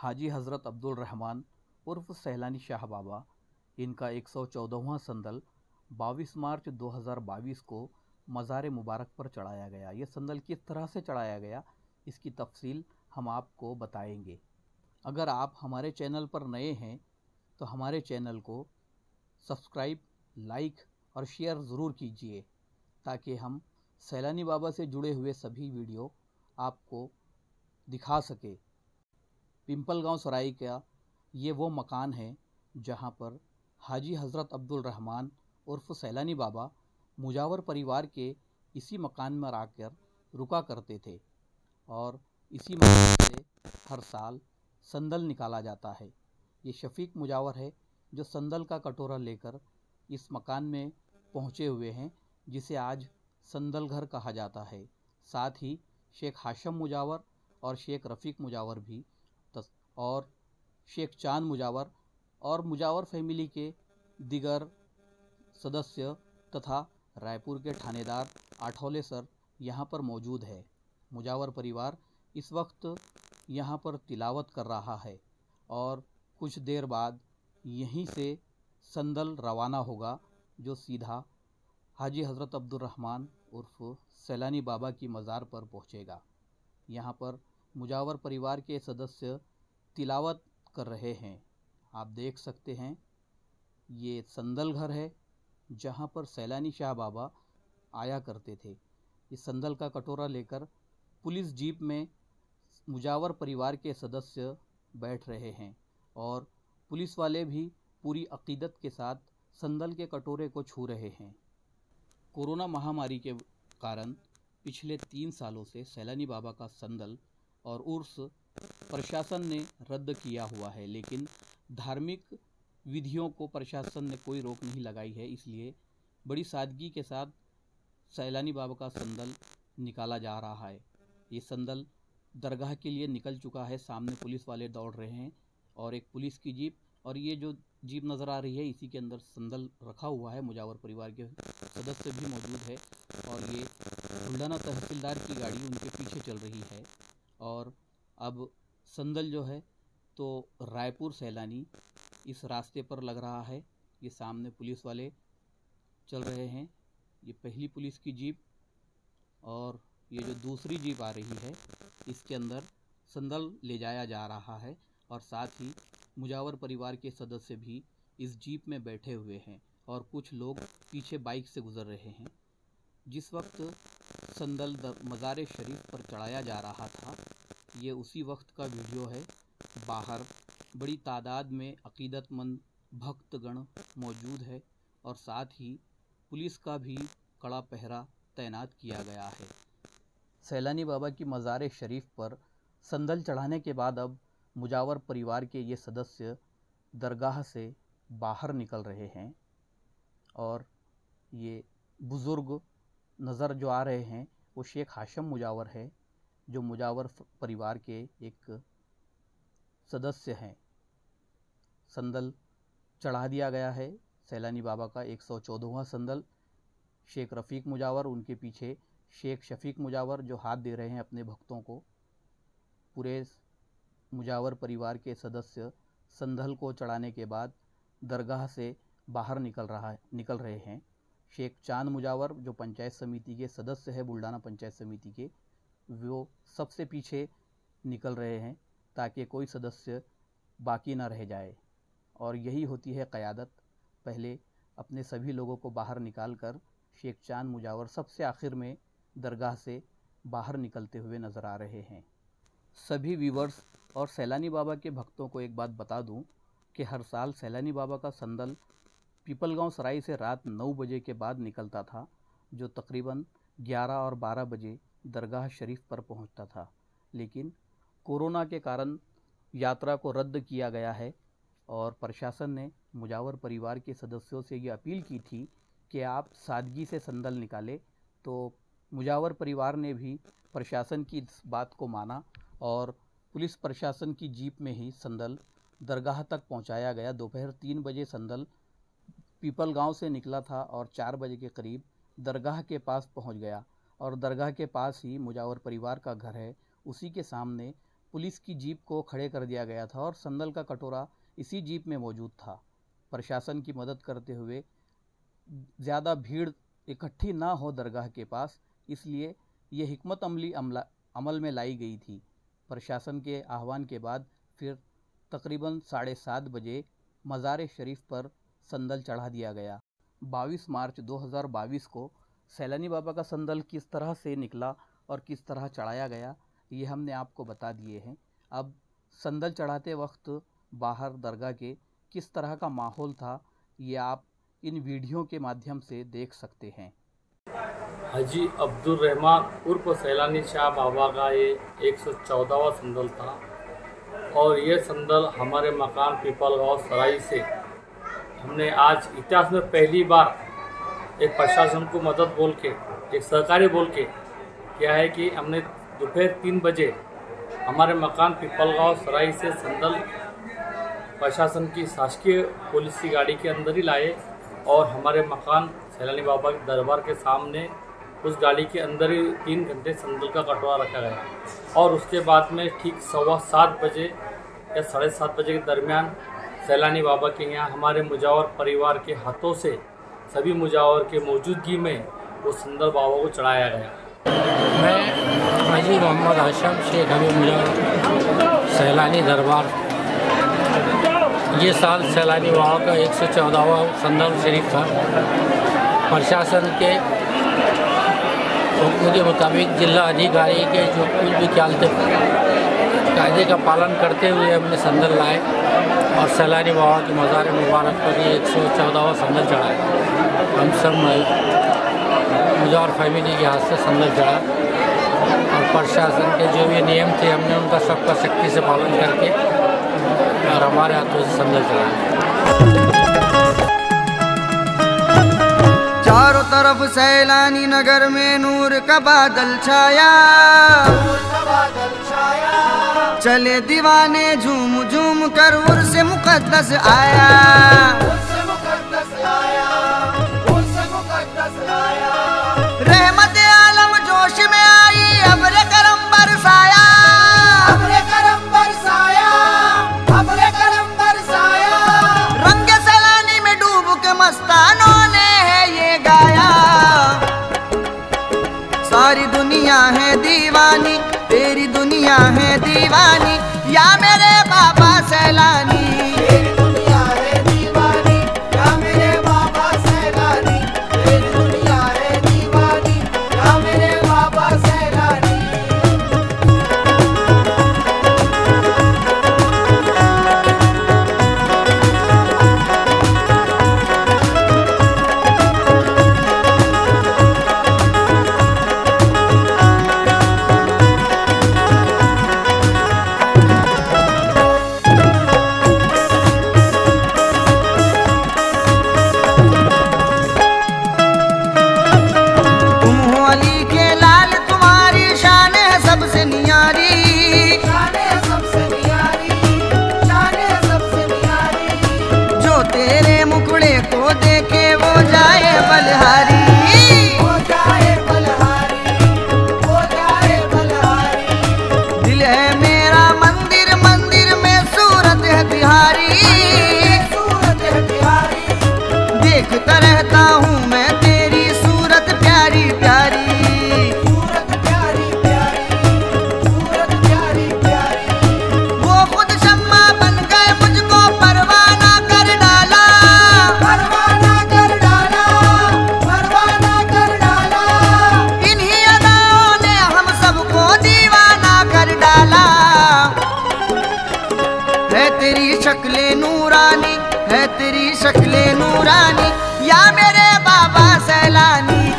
हाजी हज़रत अब्दुल रहमान उर्फ सैलानी शाह बाबा, इनका 114वां संदल 22 मार्च 2022 को मज़ार मुबारक पर चढ़ाया गया। ये संदल किस तरह से चढ़ाया गया, इसकी तफसील हम आपको बताएंगे। अगर आप हमारे चैनल पर नए हैं तो हमारे चैनल को सब्सक्राइब, लाइक और शेयर ज़रूर कीजिए ताकि हम सैलानी बाबा से जुड़े हुए सभी वीडियो आपको दिखा सके। पिंपलगांव सराय का ये वो मकान है जहां पर हाजी हज़रत अब्दुल रहमान उर्फ सैलानी बाबा मुजावर परिवार के इसी मकान में आकर रुका करते थे और इसी मकान से हर साल संदल निकाला जाता है। ये शफीक मुजावर है जो संदल का कटोरा लेकर इस मकान में पहुँचे हुए हैं, जिसे आज संदल घर कहा जाता है। साथ ही शेख हाशम मुजावर और शेख रफ़ीक मुजावर भी और शेख चांद मुजावर और मुजावर फैमिली के दिगर सदस्य तथा रायपुर के थानेदार आठौले सर यहाँ पर मौजूद है। मुजावर परिवार इस वक्त यहाँ पर तिलावत कर रहा है और कुछ देर बाद यहीं से संदल रवाना होगा जो सीधा हाजी हज़रत अब्दुल रहमान उर्फ सैलानी बाबा की मज़ार पर पहुँचेगा। यहाँ पर मुजावर परिवार के सदस्य तिलावत कर रहे हैं। आप देख सकते हैं ये संदल घर है जहाँ पर सैलानी शाह बाबा आया करते थे। इस संदल का कटोरा लेकर पुलिस जीप में मुजावर परिवार के सदस्य बैठ रहे हैं और पुलिस वाले भी पूरी अकीदत के साथ संदल के कटोरे को छू रहे हैं। कोरोना महामारी के कारण पिछले 3 सालों से सैलानी बाबा का संदल और उर्स प्रशासन ने रद्द किया हुआ है, लेकिन धार्मिक विधियों को प्रशासन ने कोई रोक नहीं लगाई है। इसलिए बड़ी सादगी के साथ सैलानी बाबा का संदल निकाला जा रहा है। ये संदल दरगाह के लिए निकल चुका है। सामने पुलिस वाले दौड़ रहे हैं और एक पुलिस की जीप, और ये जो जीप नज़र आ रही है इसी के अंदर संदल रखा हुआ है। मुजावर परिवार के सदस्य भी मौजूद है और ये बुल्ढाना तहसीलदार की गाड़ी उनके पीछे चल रही है। और अब संदल जो है तो रायपुर सैलानी इस रास्ते पर लग रहा है। ये सामने पुलिस वाले चल रहे हैं, ये पहली पुलिस की जीप, और ये जो दूसरी जीप आ रही है इसके अंदर संदल ले जाया जा रहा है। और साथ ही मुजावर परिवार के सदस्य भी इस जीप में बैठे हुए हैं और कुछ लोग पीछे बाइक से गुज़र रहे हैं। जिस वक्त संदल मज़ार शरीफ पर चढ़ाया जा रहा था, ये उसी वक्त का वीडियो है। बाहर बड़ी तादाद में अकीदतमंद भक्तगण मौजूद है और साथ ही पुलिस का भी कड़ा पहरा तैनात किया गया है। सैलानी बाबा की मज़ार शरीफ पर संदल चढ़ाने के बाद अब मुजावर परिवार के ये सदस्य दरगाह से बाहर निकल रहे हैं और ये बुज़ुर्ग नज़र जो आ रहे हैं वो शेख हाशम मुजावर है जो मुजावर परिवार के एक सदस्य हैं। संदल चढ़ा दिया गया है। सैलानी बाबा का 114वां संदल। शेख रफ़ीक मुजावर, उनके पीछे शेख शफीक मुजावर जो हाथ दे रहे हैं अपने भक्तों को। पूरे मुजावर परिवार के सदस्य संदल को चढ़ाने के बाद दरगाह से बाहर निकल रहे हैं। शेख चांद मुजावर जो पंचायत समिति के सदस्य है, बुल्ढाना पंचायत समिति के, वो सबसे पीछे निकल रहे हैं ताकि कोई सदस्य बाकी ना रह जाए। और यही होती है क़यादत। पहले अपने सभी लोगों को बाहर निकाल कर शेख चांद मुजावर सबसे आखिर में दरगाह से बाहर निकलते हुए नज़र आ रहे हैं। सभी व्यूवर्स और सैलानी बाबा के भक्तों को एक बात बता दूं कि हर साल सैलानी बाबा का संदल पिपलगांव सराय से रात 9 बजे के बाद निकलता था, जो तकरीबन 11 और 12 बजे दरगाह शरीफ पर पहुंचता था। लेकिन कोरोना के कारण यात्रा को रद्द किया गया है और प्रशासन ने मुजावर परिवार के सदस्यों से ये अपील की थी कि आप सादगी से संदल निकालें। तो मुजावर परिवार ने भी प्रशासन की इस बात को माना और पुलिस प्रशासन की जीप में ही संदल दरगाह तक पहुंचाया गया। दोपहर 3 बजे संदल पिपलगांव से निकला था और 4 बजे के करीब दरगाह के पास पहुंच गया और दरगाह के पास ही मुजावर परिवार का घर है। उसी के सामने पुलिस की जीप को खड़े कर दिया गया था और संदल का कटोरा इसी जीप में मौजूद था। प्रशासन की मदद करते हुए ज़्यादा भीड़ इकट्ठी ना हो दरगाह के पास, इसलिए ये हिकमत अमल में लाई गई थी। प्रशासन के आह्वान के बाद फिर तकरीबन 7:30 बजे मज़ार शरीफ पर संदल चढ़ा दिया गया। 22 मार्च 2022 को सैलानी बाबा का संदल किस तरह से निकला और किस तरह चढ़ाया गया, ये हमने आपको बता दिए हैं। अब संदल चढ़ाते वक्त बाहर दरगाह के किस तरह का माहौल था, ये आप इन वीडियो के माध्यम से देख सकते हैं। हाजी अब्दुल रहमान उर्फ सैलानी शाह बाबा का ये 114वां संदल था और ये संदल हमारे मकान पीपलगांव सराई से हमने आज इतिहास में पहली बार एक प्रशासन को मदद बोल के, एक सहकारी बोल के क्या है कि हमने दोपहर 3 बजे हमारे मकान पीपलगांव सराई से संदल प्रशासन की शासकीय पुलिस की गाड़ी के अंदर ही लाए और हमारे मकान सैलानी बाबा के दरबार के सामने उस गाड़ी के अंदर ही 3 घंटे संदल का कटोरा रखा गया और उसके बाद में ठीक 7:15 बजे या 7:30 बजे के दरमियान सैलानी बाबा के यहाँ हमारे मुजावर परिवार के हाथों से सभी मुजावर के मौजूदगी में वो संदल बाबा को चढ़ाया गया। मैं हाजी मोहम्मद हाशम शेख हबीब मुजावर सैलानी दरबार, ये साल सैलानी बाबा का 114वां संदल शरीफ था। प्रशासन के हुक्म के मुताबिक जिला अधिकारी के जो कुछ भी कायदे का पालन करते हुए हमने संदल लाए और सैलानी बाबा की मज़ार मुबारक पर ये 114वां संदल चढ़ाए। हम सब मुजावर फैमिली के हाथ से संदल चढ़ा और प्रशासन के जो भी नियम थे हमने उनका सबका सख्ती से पालन करके और हमारे हाथों से संदल चढ़ाया। चारों तरफ सैलानी नगर में नूर का बादल छाया, चले दीवाने झूम झूम कर उर्से मुकद्दस आया। रहमत आलम जोश में आई, अब्रे करम बरसाया, अब्रे करम बरसाया, अब्रे करम बरसाया। रंग सैलानी में डूब के मस्तानों ने है ये गाया। सारी दुनिया है दीवानी, तेरी दुनिया है दीवानी, या मेरे बाबा सैलानी। तेरी दुनिया है दीवानी, या मेरे बाबा सैलानी। तेरी दुनिया है दीवानी, या मेरे बाबा सैलानी। देखता रहता हूँ मैं तेरी सूरत प्यारी प्यारी, सूरत प्यारी प्यारी, सूरत प्यारी प्यारी। वो खुद शम्मा बन गए, मुझको परवाना कर डाला, परवाना कर डाला, परवाना कर डाला। इन्हीं अदाओं ने हम सबको दीवाना कर डाला। है तेरी शक्ले नूरानी, है तेरी शक्ले नूरानी, या मेरे बाबा सैलानी।